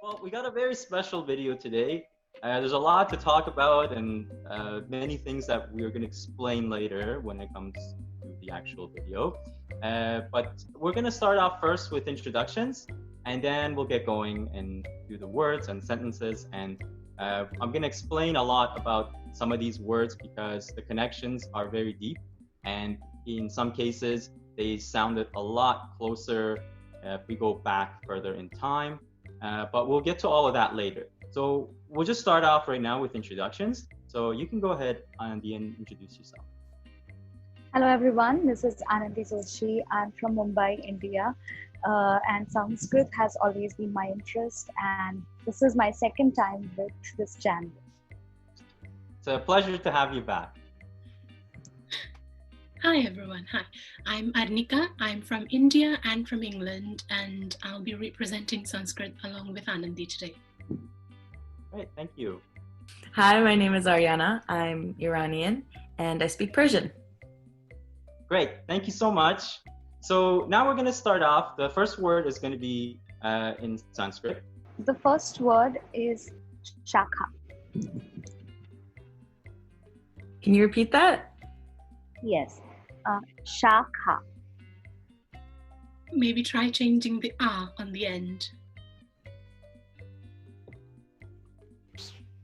Well, we got a very special video today. There's a lot to talk about and many things that we're going to explain later when it comes to the actual video. But we're going to start off first with introductions, and then we'll get going and do the words and sentences. And I'm going to explain a lot about some of these words because the connections are very deep, and in some cases they sounded a lot closer if we go back further in time. But we'll get to all of that later. So we'll just start off right now with introductions. So you can go ahead, Aanandi, and introduce yourself. Hello everyone, this is Aanandi. I'm from Mumbai, India, and Sanskrit has always been my interest, and this is my second time with this channel. It's a pleasure to have you back. Hi everyone, hi. I'm Arnika. I'm from India and from England, and I'll be representing Sanskrit along with Aanandi today. Great, thank you. Hi, my name is Aryana. I'm Iranian and I speak Persian. Great, thank you so much. So now we're going to start off. The first word is going to be in Sanskrit. The first word is shakha. Can you repeat that? Yes, shakha. Maybe try changing the "a" on the end.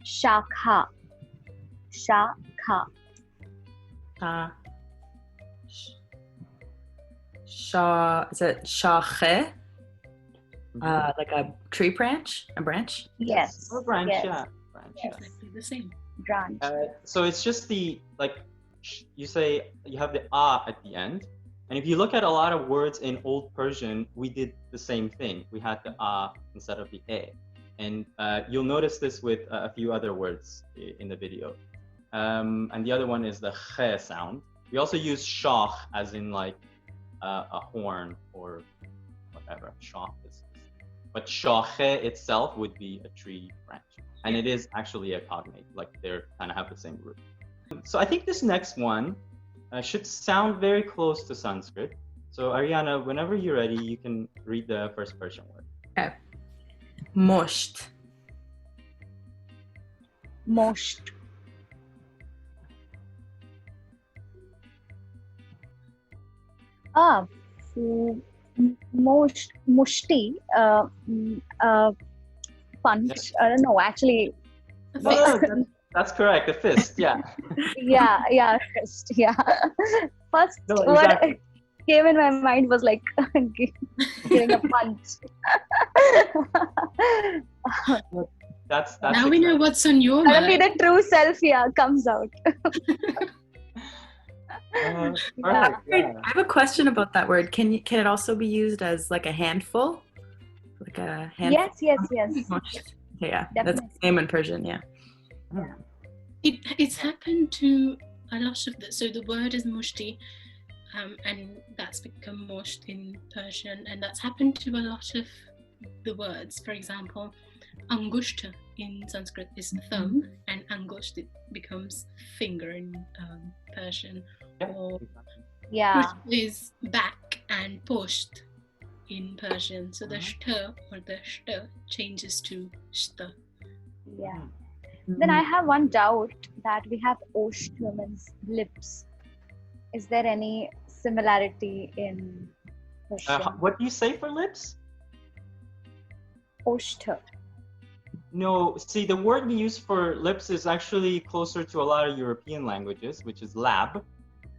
Shakha. Shakha. Is it shakhe? Like a tree branch? A branch? Yes. Or branch, yes. yeah. Branch, yeah. Exactly the same. Branch. So it's just the, like, you say, you have the "a" at the end. And if you look at a lot of words in Old Persian, we did the same thing. We had the "a" instead of the "e." And you'll notice this with a few other words in the video. And the other one is the "khe" sound. We also use shakh as in like a horn or whatever. Shakh is. But shakhe itself would be a tree branch. And it is actually a cognate, like they're kind of have the same root. So I think this next one should sound very close to Sanskrit. So Aryana, whenever you're ready, you can read the first Persian word. Okay. Mosht. Mosht. Mushti. Punch. No, actually. No, that's correct. A fist, yeah. yeah, fist, yeah. First word came in my mind was like giving a punch. That's now we know what's on your Suddenly mind. the true self, comes out. Perfect, yeah. I have a question about that word. Can it also be used as like a handful? Like a handful? Yes. Mosht. Yeah, Definitely. that's the same in Persian, yeah. It's happened to a lot of the, so the word is mushti, and that's become mosht in Persian, and that's happened to a lot of the words. For example, angushta in Sanskrit is thumb, and angusht it becomes finger in Persian. Or Yeah. pusht is back and pushed in Persian. So the shta or the shta changes to shta. Yeah. Then I have one doubt that we have oshta means lips. Is there any similarity in Persian? What do you say for lips? Oshta. No, see, the word we use for lips is actually closer to a lot of European languages, which is lab.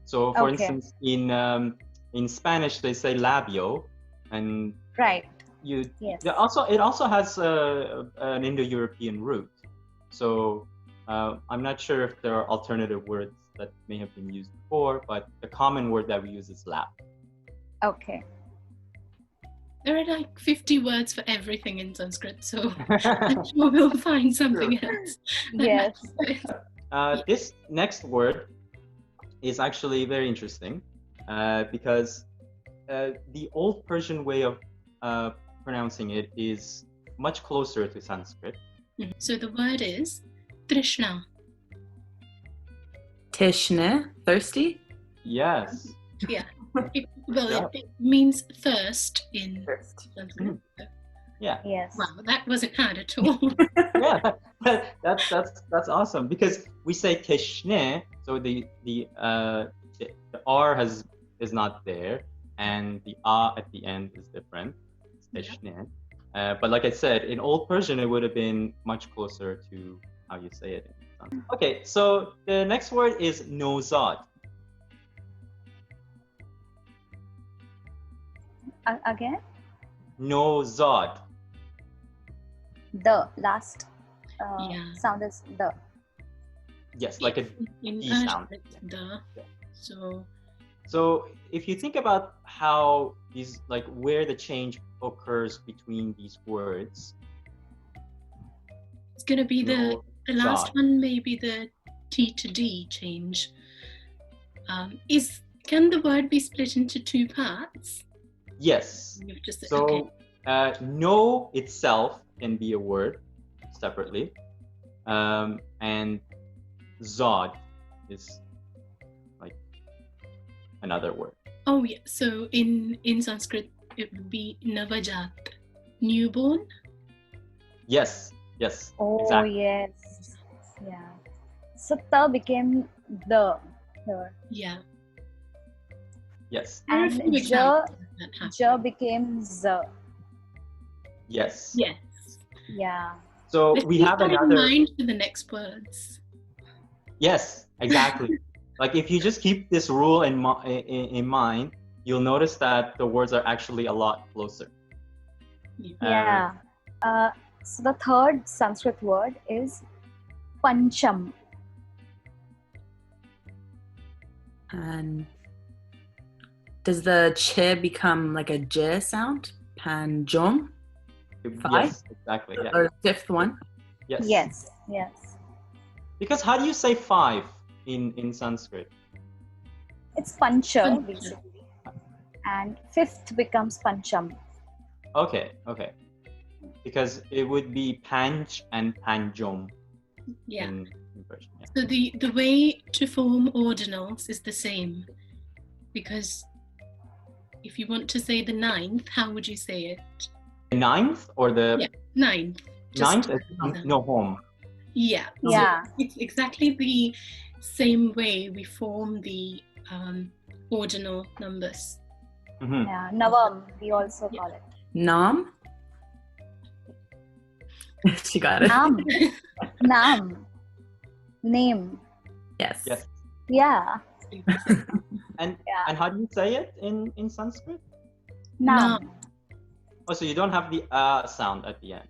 So, for instance, in Spanish they say labio, and Right. It also has an Indo-European root. So I'm not sure if there are alternative words that may have been used before, but the common word that we use is lab. Okay. There are like 50 words for everything in Sanskrit, so I'm sure we'll find something else. Yes. This next word is actually very interesting because the Old Persian way of pronouncing it is much closer to Sanskrit. So the word is Trishna. Tishne, thirsty? Yes. Yeah. It means thirst in Sanskrit. Yeah. Yes. Wow, that wasn't hard at all. Yeah, that's awesome because we say teshne, so the R is not there, and the A at the end is different. It's teshne. But like I said, in Old Persian, it would have been much closer to how you say it. Okay, so the next word is nozad. Again? Nozad. The last Yeah. sound is the. Yes, like a in D Persian, sound. it's the. Yeah. So So if you think about how these, like where the change occurs between these words, it's gonna be the last Nozad. one, maybe the T to D change. Can the word be split into two parts? Yes. You've just So okay. no itself can be a word separately, and zod is like another word. Oh yeah. So in Sanskrit it would be navajat, newborn. Yes. Yes. Oh, Exactly. yes. Yeah. So the became the here. Yeah. Yes. There are a And few ja examples that happen. ja became z. Yes. Yes. Yeah. So Let's we keep have that in another. mind for the next words. Yes, exactly. Like if you just keep this rule in mind, you'll notice that the words are actually a lot closer. Yeah. So the third Sanskrit word is pancham. And does the ch become like a j sound? Panjom? Yes, exactly. Yeah. Or the fifth one? Yes. Yes. Yes. Because how do you say five in Sanskrit? It's pancha Pancha. basically. And fifth becomes pancham. Okay. Because it would be panch and panjom Yeah. in Persian. Yeah. So the way to form ordinals is the same, because if you want to say the ninth, how would you say it? The ninth or the Yeah, ninth. Just ninth is that. no home. Yeah. Yeah. So it's exactly the same way we form the ordinal numbers. Mm-hmm. Yeah. Navam, we also call it. Nam? She got it. Nam. Nam. Name. Yes. Yes. Yeah. And Yeah. and how do you say it in Sanskrit? Nam. Oh, so you don't have the sound at the end.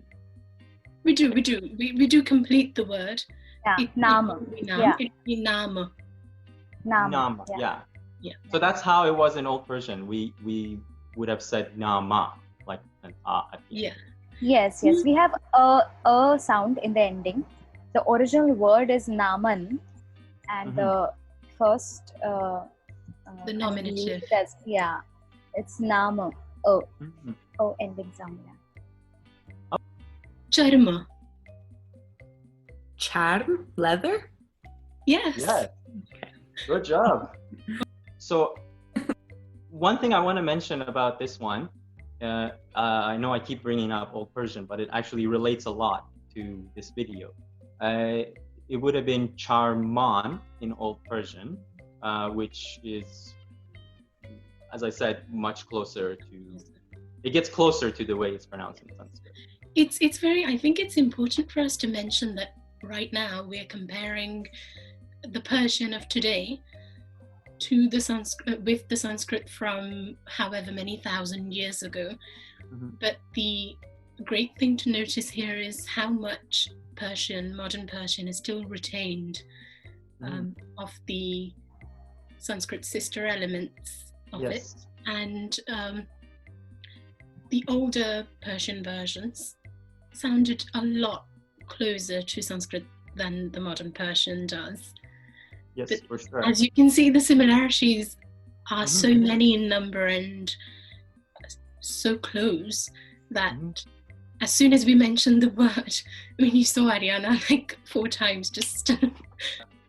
We do complete the word. Yeah. It Nam. would be Yeah. It'd be nama. Nam. Nama. Yeah. Yeah. So that's how it was in Old Persian. We would have said nama, like an at the end. Yeah. Yes. We have a sound in the ending. The original word is naman, and the first The nominative. It's nama. O. Mhm. O ending sound. Yeah. Charma. Charm? Leather? Yes. Yes. Good job. So one thing I want to mention about this one, I know I keep bringing up Old Persian, but it actually relates a lot to this video. It would have been charman in Old Persian, which is, as I said, much closer to. It gets closer to the way it's pronounced in Sanskrit. It's very. I think it's important for us to mention that right now we're comparing the Persian of today to the Sanskrit with the Sanskrit from however many thousand years ago. Mm-hmm. But the great thing to notice here is how much Persian, modern Persian, is still retained of the Sanskrit sister elements of it, and the older Persian versions sounded a lot closer to Sanskrit than the modern Persian does. Yes, But for sure. as you can see, the similarities are so many in number and so close that as soon as we mentioned the word, I mean, you saw Aryana like 4 times just.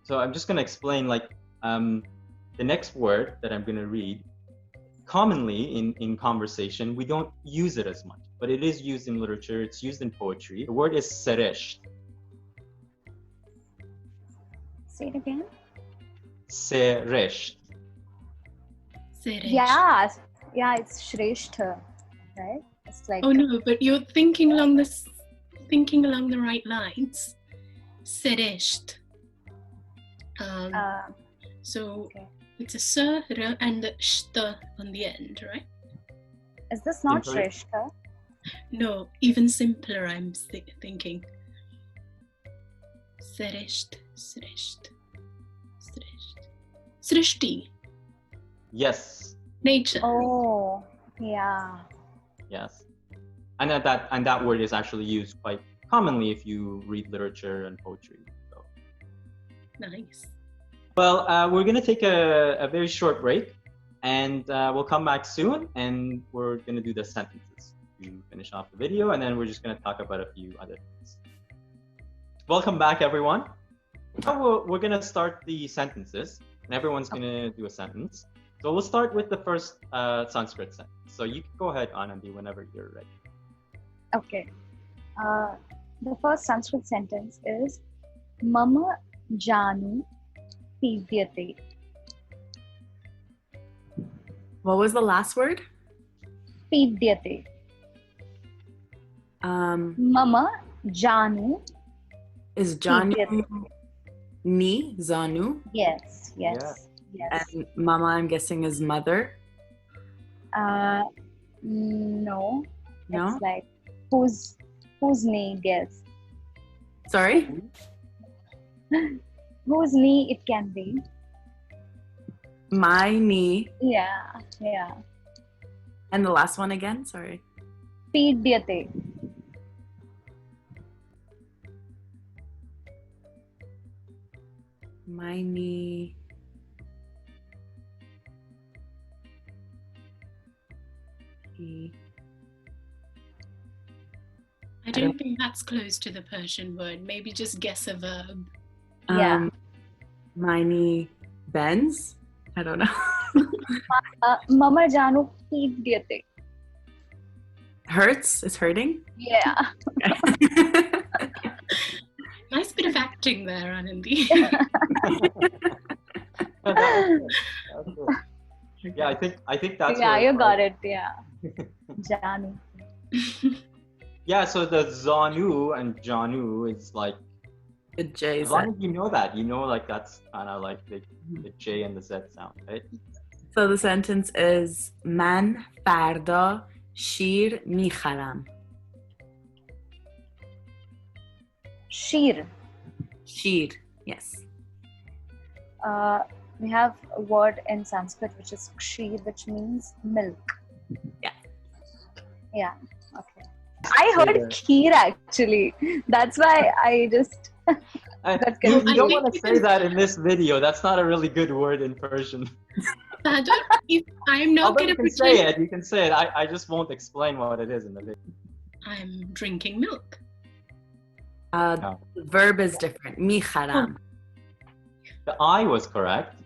So I'm just going to explain, like, the next word that I'm going to read. Commonly in conversation, we don't use it as much, but it is used in literature. It's used in poetry. The word is seresht. Say it again. Seresht. Yeah, it's Shrestha, right? It's like. Oh no, but you're thinking along the right lines. Seresht. So okay. it's a s, r, and a shta on the end, right? Is this not Simple. Shrestha? No, even simpler. I'm thinking. Seresht, seresht, seresht, srishti. Yes. Nature. Oh, yeah. Yes. And that word is actually used quite commonly if you read literature and poetry. So. Nice. Well, we're going to take a very short break, and we'll come back soon, and we're going to do the sentences to finish off the video, and then we're just going to talk about a few other things. Welcome back, everyone. Now we're going to start the sentences, and everyone's going to do a sentence. So we'll start with the first Sanskrit sentence. So you can go ahead, Aanandi, whenever you're ready. Okay. The first Sanskrit sentence is Mama Janu Pidyate. What was the last word? Pidyate. Mama Janu. Is Janu Pidyate. ni, Zanu? Yes. Yeah. Yes. And Mama, I'm guessing, is mother? No. No? It's like whose knee, guess. Sorry? Whose knee it can be. My knee. Yeah. And the last one again? Sorry. Pidyate. My knee. I don't think that's close to the Persian word. Maybe just guess a verb. Yeah. My knee bends? I don't know. Mama Janu Pidyate. Hurts? It's hurting? Yeah. Nice bit of acting there, Aanandi. Yeah, I think that's Yeah, where you got it. Yeah. Janu. Yeah, so the Zanu and Janu is like, The J as long as you know that, you know, like that's kind of like the J and the Z sound, right? So the sentence is Man farda shir mikharam. Sheer. Shir, yes. We have a word in Sanskrit which is ksheer, which means milk. Yeah. Yeah. Okay. I heard kheer actually. That's why I just got You confused. don't want to say that in this video. That's not a really good word in Persian. I'm not Although going you to can say pretend it, you can say it. I just won't explain what it is in the video. I'm drinking milk. The verb is different. Mikharam. The I was correct.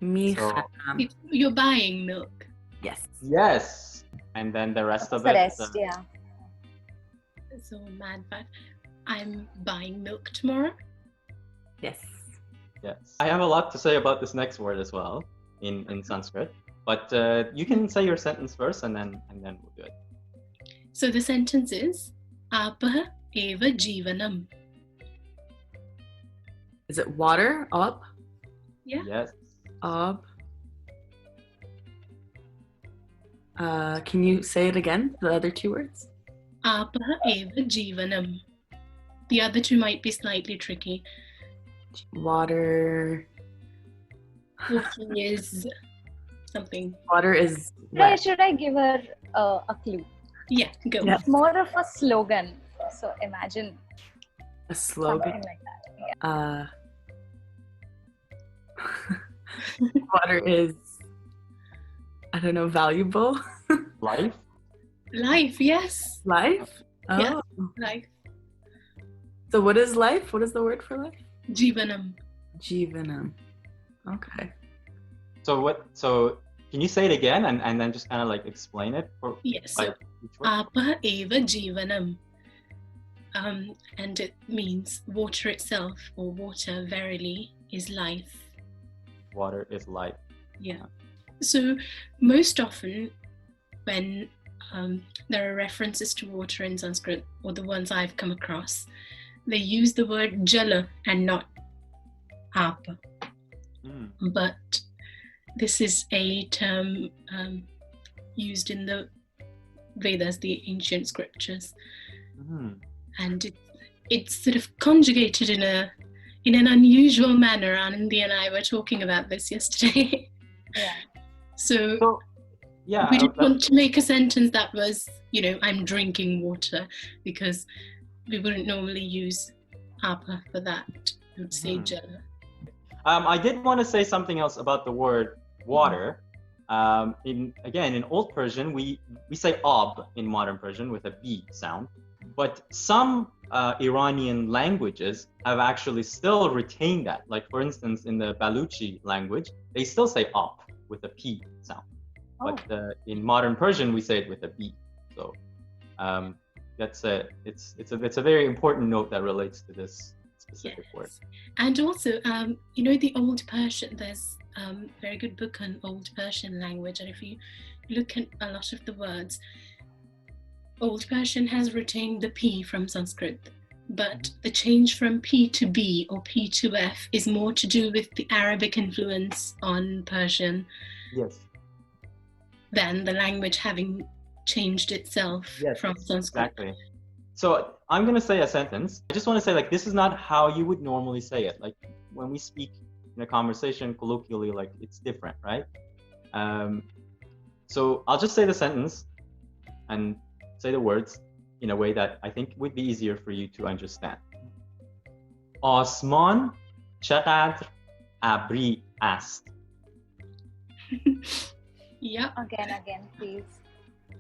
Mikharam. You're buying milk. Yes. Yes. And then the rest of The it. rest, yeah. So mad fact. I'm buying milk tomorrow. Yes. Yes. I have a lot to say about this next word as well in Sanskrit. But you can say your sentence first and then we'll do it. So the sentence is Apah eva jivanam. Is it water? Up? Yeah. Yes. Up. Can you say it again? The other two words? Apah eva jivanam. The other two might be slightly tricky. Water. Walking is something. Water is wet. Should I give her a clue? Yeah, go. Yeah. It's more of a slogan. So imagine A slogan. something like that. Yeah. Water is, I don't know, valuable. Life. Life, yes. Life? Oh. Yeah. Life. So what is life? What is the word for life? Jivanam. Jivanam. Okay. So Can you say it again and then just kind of like explain it? Yes. So, apa eva jivanam. And it means water itself, or water verily is life. Water is life. Yeah. So most often when there are references to water in Sanskrit, or the ones I've come across, they use the word jala and not apa. But this is a term used in the Vedas, the ancient scriptures. And it's sort of conjugated in an unusual manner. Aanandi and I were talking about this yesterday. Yeah. So yeah, we didn't want to make a sentence that was, I'm drinking water, because we wouldn't normally use apa for that. We would say jala. I did want to say something else about the word water. In Old Persian, we say ab in Modern Persian with a B sound. But some Iranian languages have actually still retained that. Like, for instance, in the Baluchi language, they still say ab with a P sound. But in Modern Persian, we say it with a B. So it's a very important note that relates to this specific word. And also, the Old Persian, there's a very good book on Old Persian language. And if you look at a lot of the words, Old Persian has retained the P from Sanskrit, but the change from P to B or P to F is more to do with the Arabic influence on Persian. Yes. Than the language having changed itself from Sanskrit. Exactly. So I'm going to say a sentence. I just want to say, like, this is not how you would normally say it. Like, when we speak in a conversation colloquially, like, it's different, right? So I'll just say the sentence and say the words in a way that I think would be easier for you to understand. آسمان چقدر ابری است. Yeah. Again, please.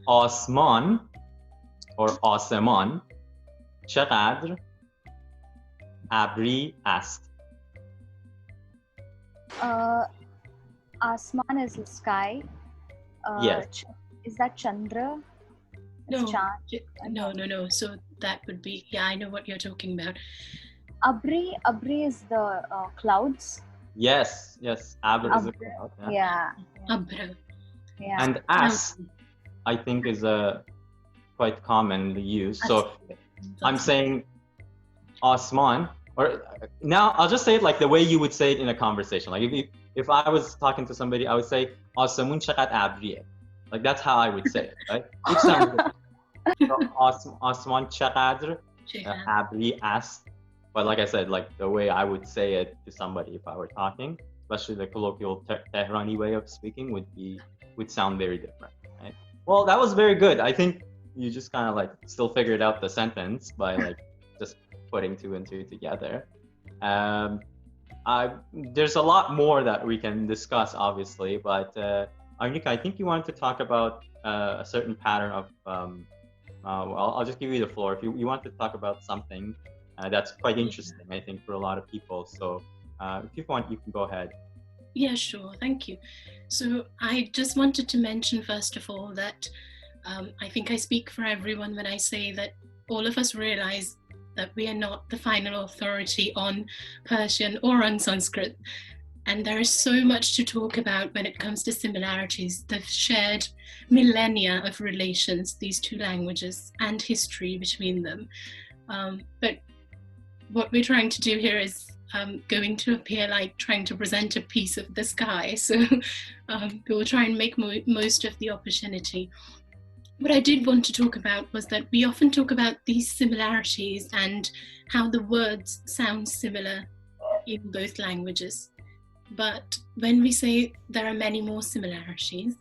آسمان or آسمان چقدر ابری است. Asman is the sky. Yes. Is that Chandra? No. So that would be, I know what you're talking about. Abri is the clouds. Yes. Abri is a cloud. Yeah. Abra. Yeah. And as, I think, is quite commonly used. So I'm saying Osman, or now I'll just say it like the way you would say it in a conversation. Like if I was talking to somebody, I would say Asamun chaqat abriye. Like that's how I would say it, right? Which sounds good. So, Osman chaqadr abri as. But like I said, like the way I would say it to somebody if I were talking, especially the colloquial Tehrani way of speaking would sound very different, right? Well, that was very good. I think you just kind of like still figured out the sentence by like just putting two and two together. There's a lot more that we can discuss, obviously, but Arnika, I think you wanted to talk about a certain pattern of, I'll just give you the floor. If you want to talk about something that's quite interesting, I think, for a lot of people. So if you want, you can go ahead. Yeah, sure. Thank you. So I just wanted to mention, first of all, that I think I speak for everyone when I say that all of us realize that we are not the final authority on Persian or on Sanskrit. And there is so much to talk about when it comes to similarities, the shared millennia of relations, these two languages, and history between them. But what we're trying to do here is going to appear like trying to present a piece of the sky. So we'll try and make most of the opportunity. What I did want to talk about was that we often talk about these similarities and how the words sound similar in both languages. But when we say there are many more similarities,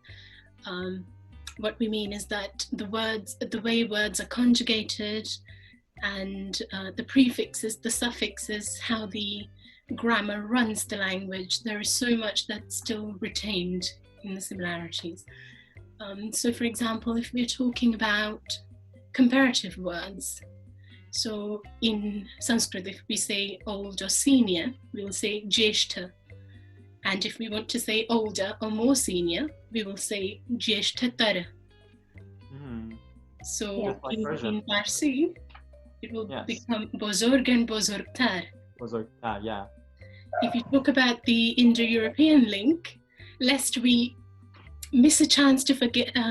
what we mean is that the way words are conjugated, and the prefixes, the suffixes, how the grammar runs the language, there is so much that's still retained in the similarities. So for example, if we're talking about comparative words, so in Sanskrit, if we say old or senior, we'll say jeshta. And if we want to say older or more senior, we will say jeshtatar. So Just like in Persian. Farsi, it will Yes. become bozorg and bozorgtar. Yeah. If you talk about the Indo-European link, lest we miss a chance to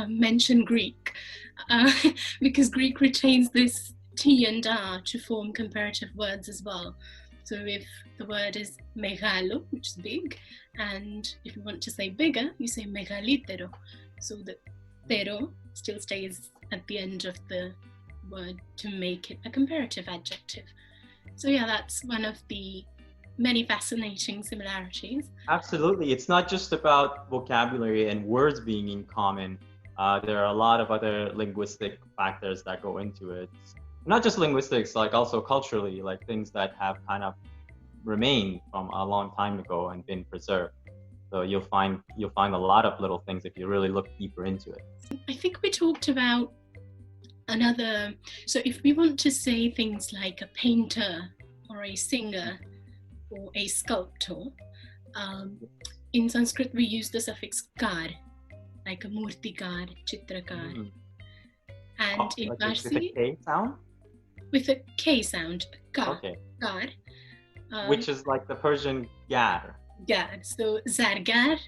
mention Greek, because Greek retains this T and R to form comparative words as well. So if the word is megalo, which is big, and if you want to say bigger, you say megalitero. So the tero still stays at the end of the word to make it a comparative adjective. So yeah, that's one of the many fascinating similarities. Absolutely. It's not just about vocabulary and words being in common. There are a lot of other linguistic factors that go into it. Not just linguistics, like also culturally, like things that have kind of remained from a long time ago and been preserved. So you'll find a lot of little things if you really look deeper into it. I think we talked about another, so if we want to say things like a painter or a singer or a sculptor, in Sanskrit we use the suffix kar, like a murtikar, chitrakar. And in like Farsi, with a K sound? With a K sound, kar, Okay. kar. Which is like the Persian gar. Gar, so zargar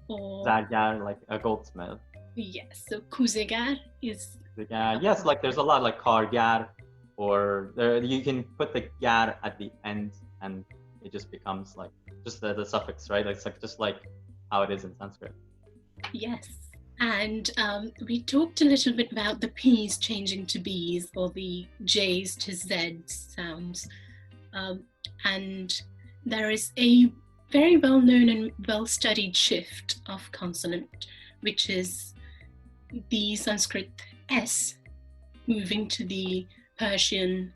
or Zargar, like a goldsmith. yes, so kuzegar is Yes, like there's a lot like kargar, or there you can put the gar at the end and it just becomes like just the suffix, right? It's like just like how it is in Sanskrit. yes. And we talked a little bit about the P's changing to B's or the J's to Z's sounds. And there is a very well-known and well-studied shift of consonant, which is the Sanskrit S moving to the Persian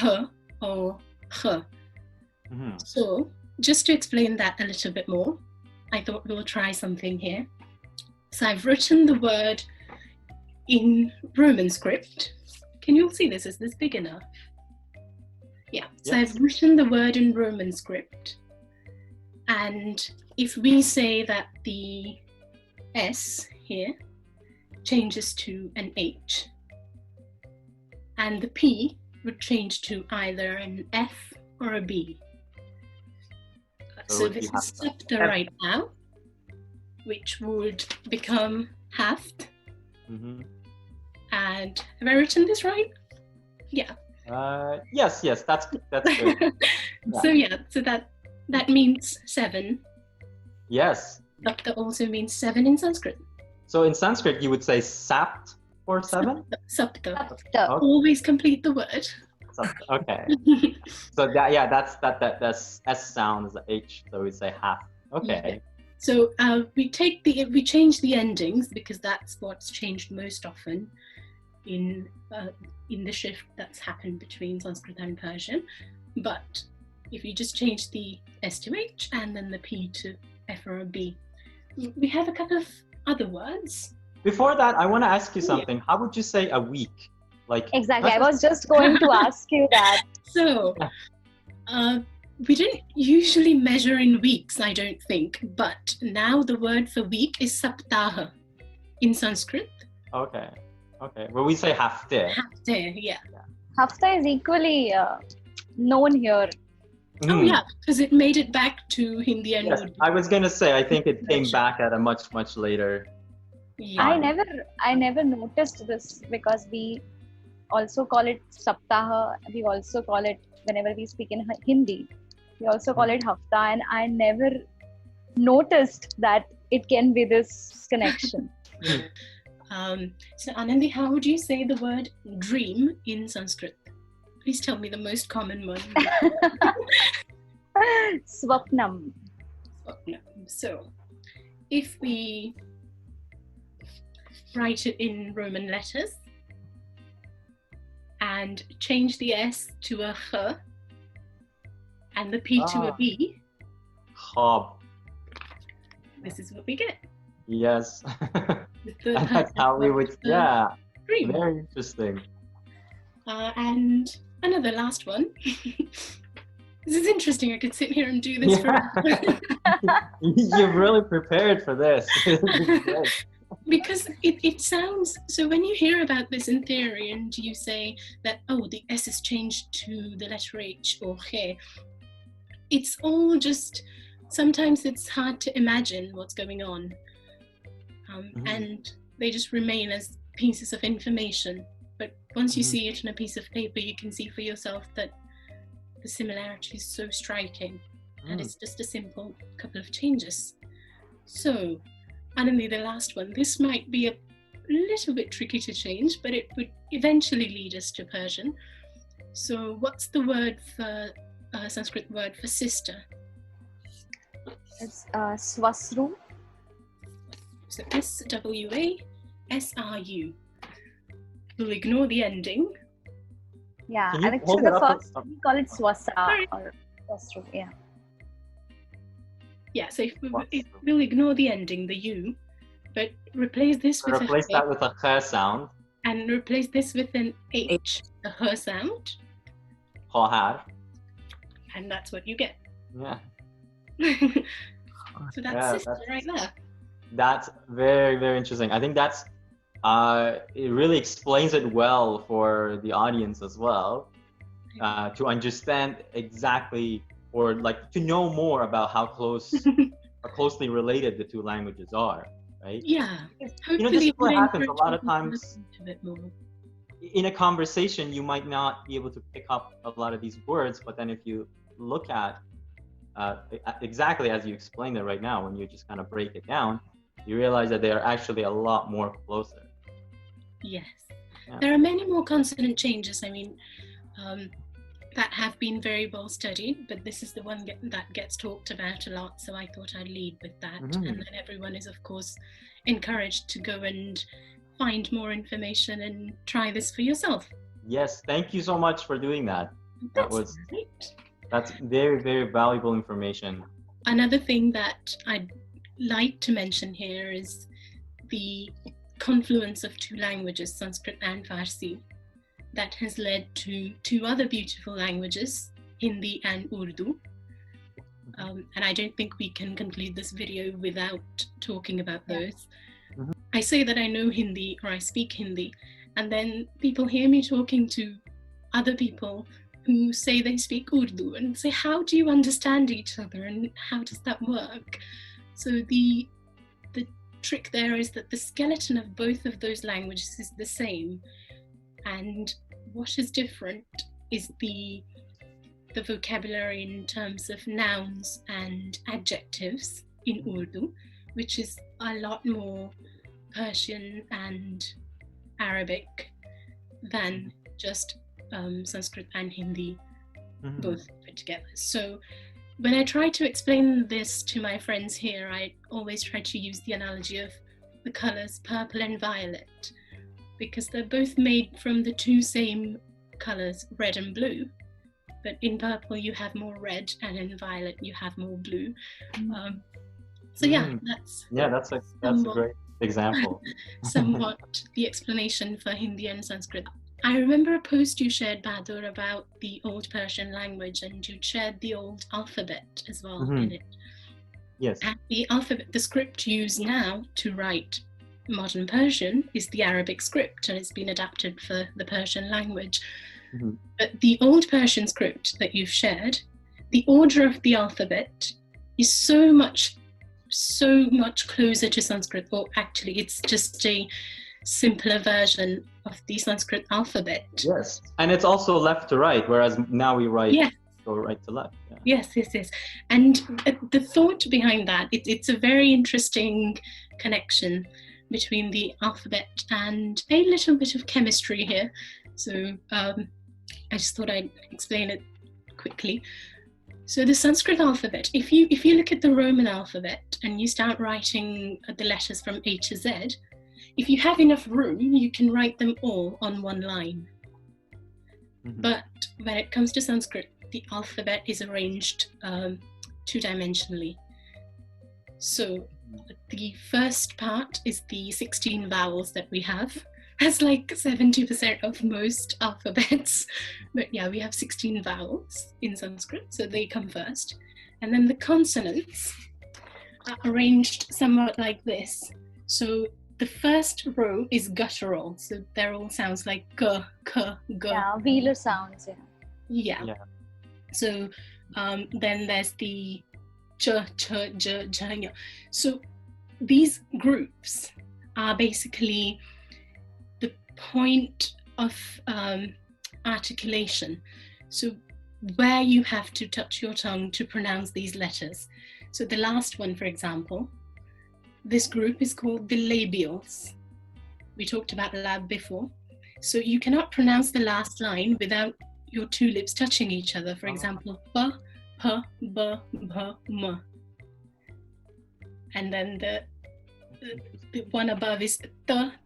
H or H. So just to explain that a little bit more, I thought we'll try something here. So I've written the word in Roman script. Can you all see this? Is this big enough? Yeah, so Yes. I've written the word in Roman script. And if we say that the S here changes to an H, and the P would change to either an F or a B. So this is sapta right now, which would become haft. And have I written this right? Yeah. Yes, that's good. So yeah, so that means 7. Yes. Sapta also means 7 in Sanskrit. So in Sanskrit you would say sapt for 7? Sapta. Sapta. Always complete the word. Okay. So that's S sound is the H, so we say half. Okay. Yeah. So we change the endings because that's what's changed most often in the shift that's happened between Sanskrit and Persian. But if you just change the S to H and then the P to F or a B, we have a couple of other words. Before that, I want to ask you something. How would you say a week? Like Exactly. I was just going to ask you that. So we don't usually measure in weeks, I don't think, but now the word for week is saptaha in Sanskrit. Okay. Well, we say hafte. Hafte, yeah. Hafta is equally known here. Oh yeah, because it made it back to Hindi and Yes, Urdu. I was gonna say I think it came back at a much later. Yeah. I never noticed this because we also call it saptaha. We also call it, whenever we speak in Hindi, we also call it hafta, and I never noticed that it can be this connection. So Aanandi, how would you say the word dream in Sanskrit? Please tell me the most common one. Swapnam. So if we write it in Roman letters and change the S to a H and the P to a B, Hob. this is what we get. Yes. The That's how we would. Yeah. dream. Very interesting. And another last one. This is interesting. I could sit here and do this Yeah. You've really prepared for this. Because it sounds, so when you hear about this in theory and you say that, oh, the S is changed to the letter H or He, it's all just, sometimes it's hard to imagine what's going on. And they just remain as pieces of information. But once you see it on a piece of paper, you can see for yourself that the similarity is so striking. And it's just a simple couple of changes. So, Aanandi, the last one, this might be a little bit tricky to change, but it would eventually lead us to Persian. So what's the word for, Sanskrit word for sister? It's swasru. So S-W-A-S-R-U. We'll ignore the ending. Yeah, Can you and hold actually it the up? first we call it swasa or swasru. Yeah. Yeah, so we'll ignore the ending, the U, but replace this with Replace that with a kh sound. and replace this with an H, a H sound, Khahar. and that's what you get. Yeah. So that's Yeah, sister right there. That's very, very interesting. I think that's it really explains it well for the audience as well, to understand exactly, or like to know more about how closely related the two languages are, right? Yeah. You know, this is what happens a lot of people to times. listen to it more. In a conversation, you might not be able to pick up a lot of these words, but then if you look at exactly as you explained it right now, when you just kind of break it down, you realize that they are actually a lot more closer. Yes. Yeah. There are many more consonant changes, I mean, that have been very well studied, but this is the one that gets talked about a lot, so I thought I'd lead with that. And then everyone is, of course, encouraged to go and find more information and try this for yourself. Yes, thank you so much for doing that. That's great. That's very, very valuable information. Another thing that I'd like to mention here is the confluence of two languages, Sanskrit and Farsi, that has led to two other beautiful languages, Hindi and Urdu. And I don't think we can conclude this video without talking about those. I say that I know Hindi or I speak Hindi, and then people hear me talking to other people who say they speak Urdu and say, how do you understand each other and how does that work? So the trick there is that the skeleton of both of those languages is the same, and what is different is the vocabulary in terms of nouns and adjectives in Urdu, which is a lot more Persian and Arabic than just Sanskrit and Hindi both put together. So when I try to explain this to my friends here, I always try to use the analogy of the colors purple and violet, because they're both made from the two same colors, red and blue. But in purple you have more red, and in violet you have more blue. So yeah, that's a great example. Somewhat the explanation for Hindi and Sanskrit. I remember a post you shared, Bahadur, about the Old Persian language, and you shared the old alphabet as well in it. Yes. And the alphabet, the script used now to write Modern Persian is the Arabic script, and it's been adapted for the Persian language. But the Old Persian script that you've shared, the order of the alphabet is so much closer to Sanskrit, or actually it's just a simpler version of the Sanskrit alphabet. Yes, and it's also left to right, whereas now we write go right to left. Yeah. Yes. And the thought behind that, it's a very interesting connection between the alphabet and a little bit of chemistry here. So I just thought I'd explain it quickly. So the Sanskrit alphabet, if you look at the Roman alphabet and you start writing the letters from A to Z, if you have enough room, you can write them all on one line. But when it comes to Sanskrit, the alphabet is arranged two-dimensionally. So the first part is the 16 vowels that we have, That's like 70% of most alphabets. But yeah, we have 16 vowels in Sanskrit, so they come first. And then the consonants are arranged somewhat like this. So the first row is guttural, so they're all sounds like g, k, g. Yeah, velar sounds. Yeah. So then there's the ch, ch, j, j, nya. So these groups are basically the point of articulation. So where you have to touch your tongue to pronounce these letters. So the last one, for example, this group is called the Labials. We talked about lab before. So you cannot pronounce the last line without your two lips touching each other. For example, p, p, b, m. And then the one above is t,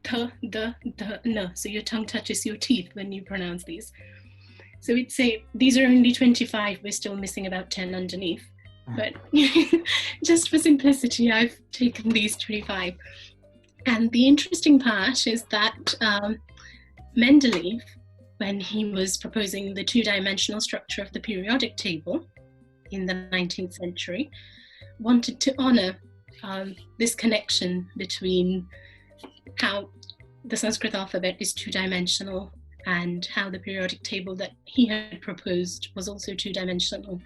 t, d, d, n. So your tongue touches your teeth when you pronounce these. So we'd say these are only 25, we're still missing about 10 underneath. But just for simplicity, I've taken these 25. And the interesting part is that Mendeleev, when he was proposing the two-dimensional structure of the periodic table in the 19th century, wanted to honor this connection between how the Sanskrit alphabet is two-dimensional and how the periodic table that he had proposed was also two-dimensional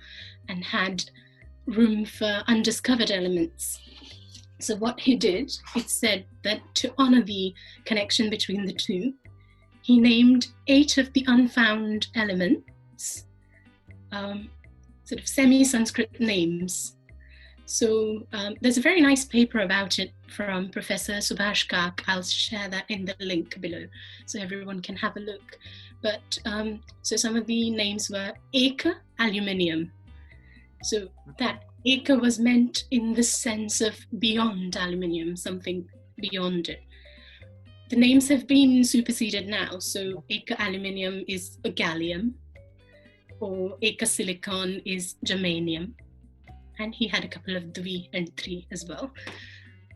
and had room for undiscovered elements. So what he did, it said that to honor the connection between the two, he named 8 of the unfound elements, sort of semi-Sanskrit names. So there's a very nice paper about it from Professor Subhash Kak. I'll share that in the link below so everyone can have a look. But so some of the names were Eka, aluminium. So that Eka was meant in the sense of beyond aluminium, something beyond it. The names have been superseded now. So Eka aluminium is a gallium, or Eka silicon is germanium. And he had a couple of dvi and tri as well.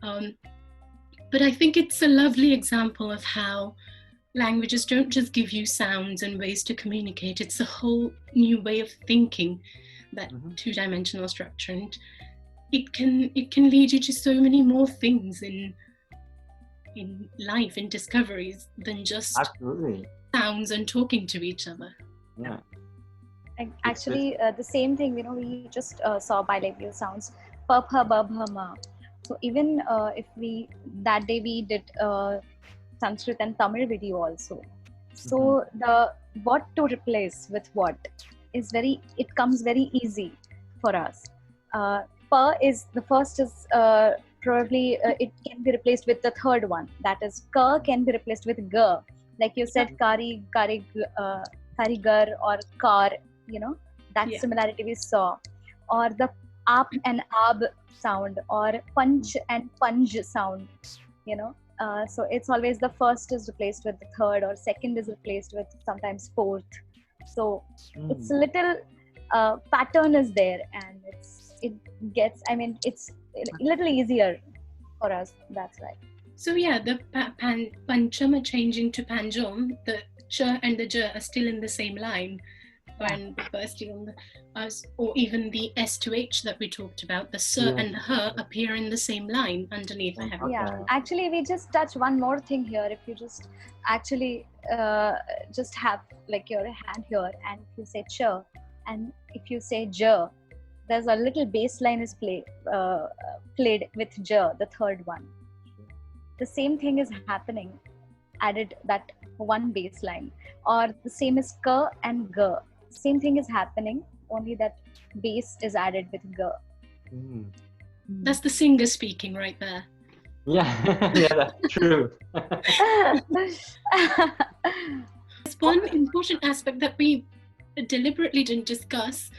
But I think it's a lovely example of how languages don't just give you sounds and ways to communicate, it's a whole new way of thinking, that two-dimensional structure. And it can lead you to so many more things in life, in discoveries, than just sounds and talking to each other. Yeah. And actually, the same thing, we just saw bilabial sounds, pa, pha, ba, bha, ma. So even if that day we did Sanskrit and Tamil video also. So the what to replace with what is it comes very easy for us. Pa is the first is probably it can be replaced with the third one. That is ka can be replaced with ga. Like you said, kari, karigar or kar. That similarity we saw, or the ap and ab sound, or punch and punj sound, so it's always the first is replaced with the third, or second is replaced with sometimes fourth. So it's a little pattern is there, and it's a little easier for us. That's right. So yeah, the pancham are changing to panjom. The ch and the j are still in the same line. And the first on or even the S to H that we talked about, the S and the H appear in the same line underneath. Actually, we just touch one more thing here. If you just actually just have like your hand here, and if you say ch, and if you say j, there's a little bass line is played with j, the third one. The same thing is happening, added that one bass line, or the same as k and g. Same thing is happening, only that bass is added with g. That's the singer speaking right there. Yeah, that's true. There's one important aspect that we deliberately didn't discuss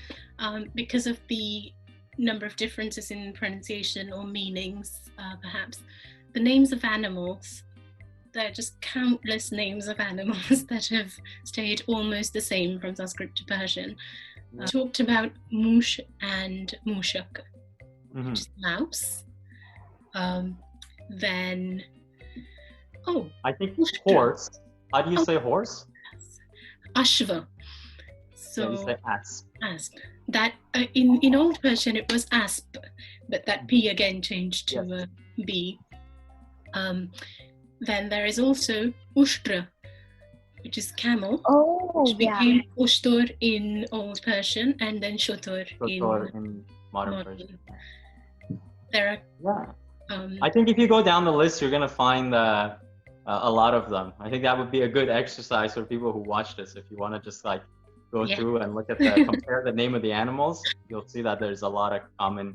because of the number of differences in pronunciation or meanings, perhaps. The names of animals. There are just countless names of animals that have stayed almost the same from Sanskrit to Persian. Talked about mush and mushak, which is mouse. Then Oh, I think Ushtra. horse. How do you say horse? Ashva. Yeah, you So say asp. asp. That in Old Persian it was asp, but that P again changed to Yes. a B. Then there is also Ushtra, which is camel, Oh, which yeah. became Ushtur in Old Persian and then Shotur Shotor in in modern modern. Persian. There are Yeah. I think if you go down the list, you're gonna find a lot of them. I think that would be a good exercise for people who watch this. If you want to just like go Yeah. through and look at compare the name of the animals, you'll see that there's a lot of common,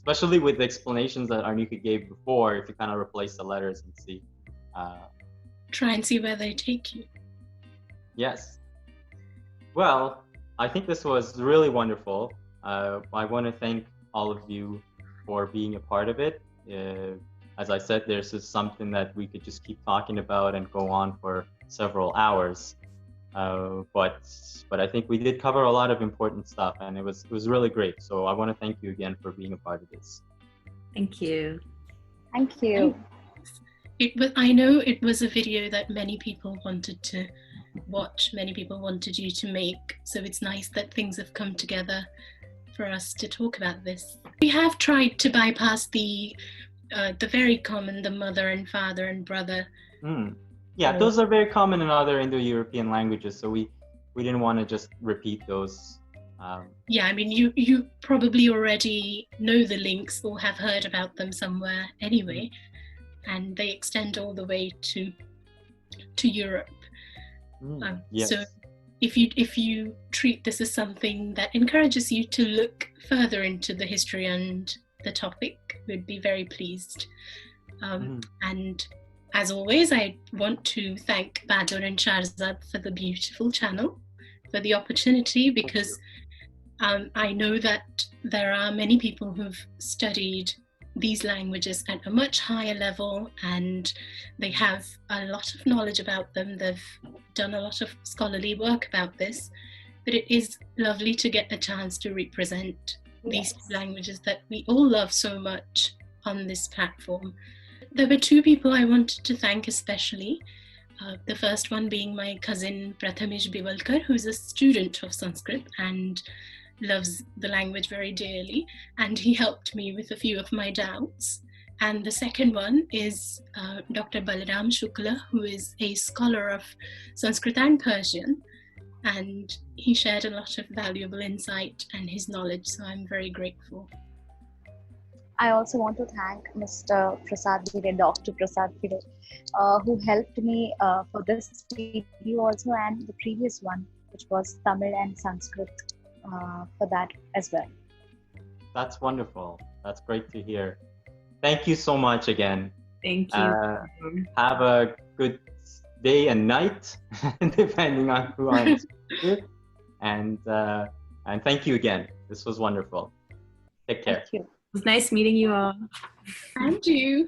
especially with the explanations that Arnika gave before. If you kind of replace the letters and see. Try and see where they take you. Yes. Well, I think this was really wonderful. I want to thank all of you for being a part of it. As I said, this is something that we could just keep talking about and go on for several hours. But I think we did cover a lot of important stuff, and it was really great. So I want to thank you again for being a part of this. Thank you. Thank you. I know it was a video that many people wanted to watch, many people wanted you to make, so it's nice that things have come together for us to talk about this. We have tried to bypass the very common, the mother and father and brother. Yeah, those are very common in other Indo-European languages, so we didn't want to just repeat those. Yeah, I mean, you probably already know the links or have heard about them somewhere anyway, and they extend all the way to Europe. Yes. So if you treat this as something that encourages you to look further into the history and the topic, we'd be very pleased. And as always, I want to thank Badur and Sharzad for the beautiful channel, for the opportunity, because I know that there are many people who've studied these languages at a much higher level, and they have a lot of knowledge about them. They've done a lot of scholarly work about this, but it is lovely to get a chance to represent these languages that we all love so much on this platform. There were two people I wanted to thank especially. The first one being my cousin Prathamesh Biwalkar, who's a student of Sanskrit and loves the language very dearly, and he helped me with a few of my doubts. And the second one is Dr. Balaram Shukla, who is a scholar of Sanskrit and Persian, and he shared a lot of valuable insight and his knowledge, so I'm very grateful. I also want to thank Mr. Prasad Bhire, Dr. Prasad Bhire, who helped me for this video also, and the previous one, which was Tamil and Sanskrit, for that as well. That's wonderful. That's great to hear. Thank you so much again. Thank you. Have a good day and night, depending on who I'm with. And thank you again. This was wonderful. Take care. Thank you. It was nice meeting you all. And you.